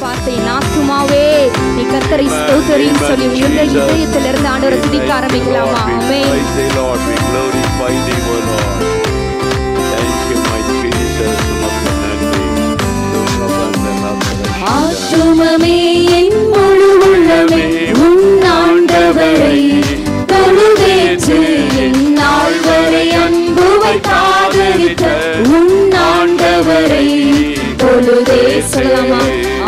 பார்த்து என் ஆத்துமாவே நீ கர்த்தரை ஸ்தோத்திரின்னு சொல்லி உயர்ந்த இதயத்திலிருந்து ஆண்டவரை துதிக்க ஆரம்பிக்கலாமா? ஆமென். ஆத்துமமே என் முழு உள்ளமே உன் ஆண்டவரை தொழுதேற்று இந்நாள் வரை அன்பு வைத்தாதரித்த உன் ஆண்டவரை தொழுதே சொல்லலாமா?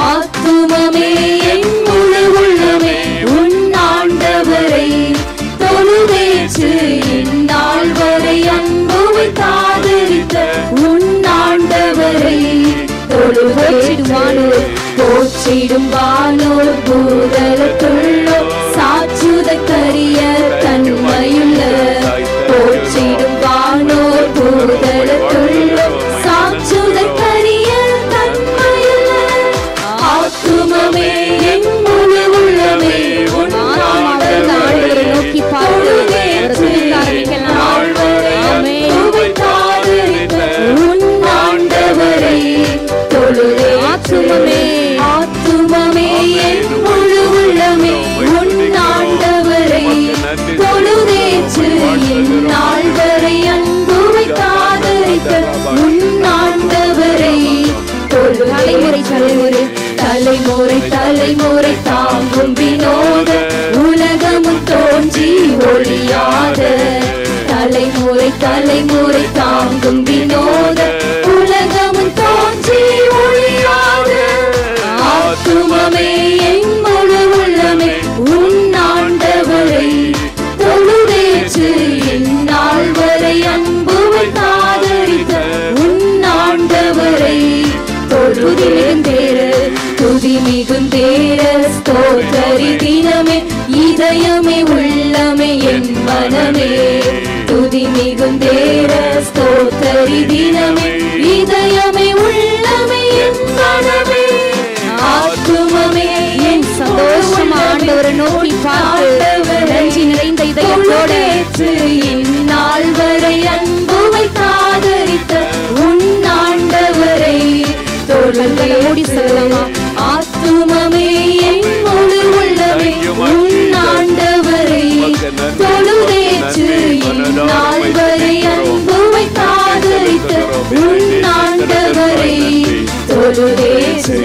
ஆத்துமமே என் முழு உள்ளமே உன் ஆண்டவரை தொழுதேற்று இந்நாள் வரை அன்பு வைத்தாதரித்த உன் ஆண்டவரை தொழுதேற்றிடுவானோ போற்றிடும் வானோர் பூதலத்துள்ளோ சாட்சுதற்கரிய தன்மையுள்ள போற்றிடும் வானோர் பூதலத்துள்ளோ சாட்சுதற்கரிய தன்மையுள்ள ஆத்துமமே என் முழு உள்ளமே உன் ஆண்டவரை நோக்கி பார்த்து உன் ஆண்டவரை தொழுதே. ஆத்துமமே ஆத்துமமே என் முழு உள்ளமே உன் ஆண்டவரை தொழுதேற்று இந்நாள் வரை அன்பு வைத்தாதரித்த உன் ஆண்டவரை தலைமுறை தலைமுறை தலைமுறை தலைமுறை தாங்கும் வினோத உலகமும் தோன்றி ஒழியாத தலைமுறை தலைமுறை தாங்கும் வினோத உலகமும் தோன்றி ஒழியாத ஆத்துமமே என் முழு உள்ளமே உன் ஆண்டவரை தொழுதேற்று இந்நாள் வரை அன்பு வைத்தாதரித்த உன் ஆண்டவரை தொழுதி மிகுந்தேர ஸ்தோத்தரி தினமே இதயமே உள்ளமே என் மனமே துதி மிகுந்தேர ஸ்தோத்தரி தினமே இதயமே உள்ளமே என் மனமே ஆத்துமமே என் சந்தோஷம் ஆண்டவரை நோக்கி பார்த்து நன்றி நிறைந்த இதயத்தோடு இந்நாள் வரை அன்பு வைத்தாதரித்த உன் ஆண்டவரை தொழுதே ஓடி சொல்லலாமா? ஆத்துமமே என் முழு உள்ளமே உன் ஆண்டவரை தொழுதேற்று இந்நாள் வரை அன்பு வைத்தாதரித்த உன் ஆண்டவரை தொழுதேற்று